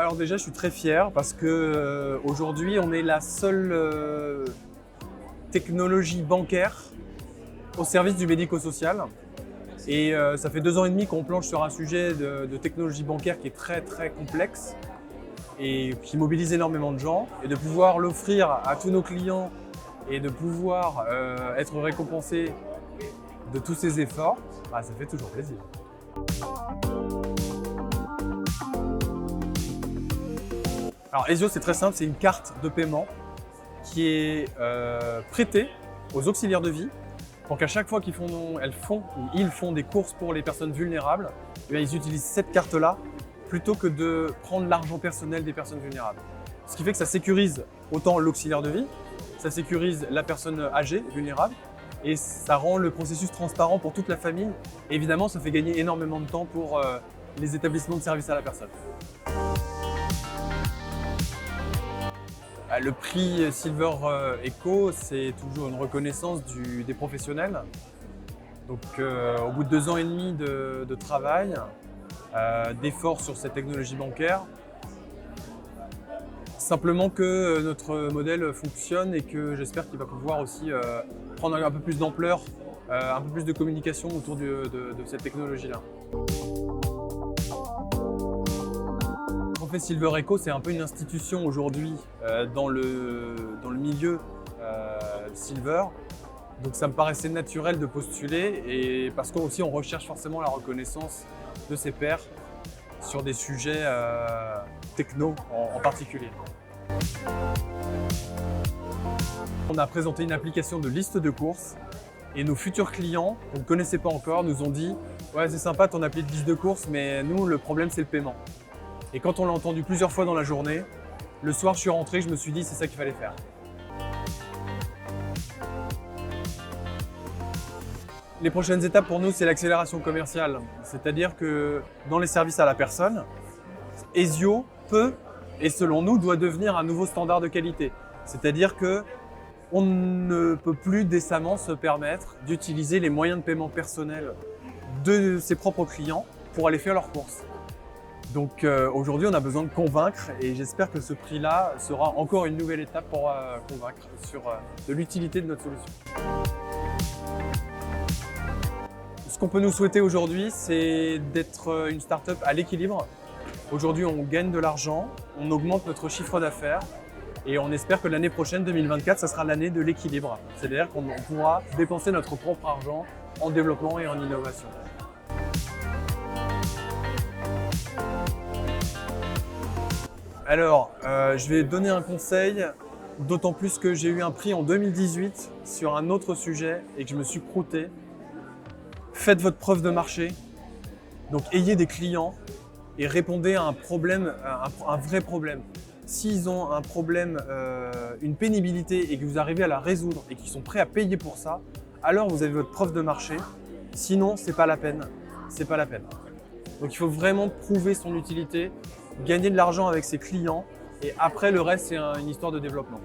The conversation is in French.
Alors déjà, je suis très fier parce que aujourd'hui, on est la seule technologie bancaire au service du médico-social. Et ça fait 2 ans et demi qu'on planche sur un sujet de technologie bancaire qui est très très complexe et qui mobilise énormément de gens. Et de pouvoir l'offrir à tous nos clients et de pouvoir être récompensé de tous ces efforts, ça fait toujours plaisir. Alors Ezio, c'est très simple, c'est une carte de paiement qui est prêtée aux auxiliaires de vie pour qu'à chaque fois qu'ils font des courses pour les personnes vulnérables, ils utilisent cette carte-là plutôt que de prendre l'argent personnel des personnes vulnérables. Ce qui fait que ça sécurise autant l'auxiliaire de vie, ça sécurise la personne âgée, vulnérable, et ça rend le processus transparent pour toute la famille. Et évidemment, ça fait gagner énormément de temps pour les établissements de service à la personne. Le prix Silver Eco, c'est toujours une reconnaissance des professionnels. Donc, au bout de 2 ans et demi de travail, d'efforts sur cette technologie bancaire, simplement que notre modèle fonctionne et que j'espère qu'il va pouvoir aussi prendre un peu plus d'ampleur, un peu plus de communication autour de cette technologie-là. Silver Eco, c'est un peu une institution aujourd'hui dans le milieu Silver. Donc ça me paraissait naturel de postuler et parce qu'aussi on recherche forcément la reconnaissance de ses pairs sur des sujets techno en particulier. On a présenté une application de liste de courses et nos futurs clients, qu'on ne connaissait pas encore, nous ont dit « Ouais, c'est sympa ton appli de liste de courses, mais nous, le problème, c'est le paiement. » Et quand on l'a entendu plusieurs fois dans la journée, le soir, je suis rentré, je me suis dit c'est ça qu'il fallait faire. Les prochaines étapes pour nous, c'est l'accélération commerciale. C'est-à-dire que dans les services à la personne, Ezio peut, et selon nous, doit devenir un nouveau standard de qualité. C'est-à-dire qu'on ne peut plus décemment se permettre d'utiliser les moyens de paiement personnels de ses propres clients pour aller faire leurs courses. Donc aujourd'hui, on a besoin de convaincre et j'espère que ce prix-là sera encore une nouvelle étape pour convaincre de l'utilité de notre solution. Ce qu'on peut nous souhaiter aujourd'hui, c'est d'être une start-up à l'équilibre. Aujourd'hui, on gagne de l'argent, on augmente notre chiffre d'affaires et on espère que l'année prochaine, 2024, ça sera l'année de l'équilibre. C'est-à-dire qu'on pourra dépenser notre propre argent en développement et en innovation. Alors, je vais donner un conseil, d'autant plus que j'ai eu un prix en 2018 sur un autre sujet et que je me suis croûté. Faites votre preuve de marché, donc ayez des clients et répondez à un problème, un vrai problème. S'ils ont un problème, une pénibilité et que vous arrivez à la résoudre et qu'ils sont prêts à payer pour ça, alors vous avez votre preuve de marché. Sinon, c'est pas la peine. C'est pas la peine. Donc il faut vraiment prouver son utilité, gagner de l'argent avec ses clients et après le reste c'est une histoire de développement.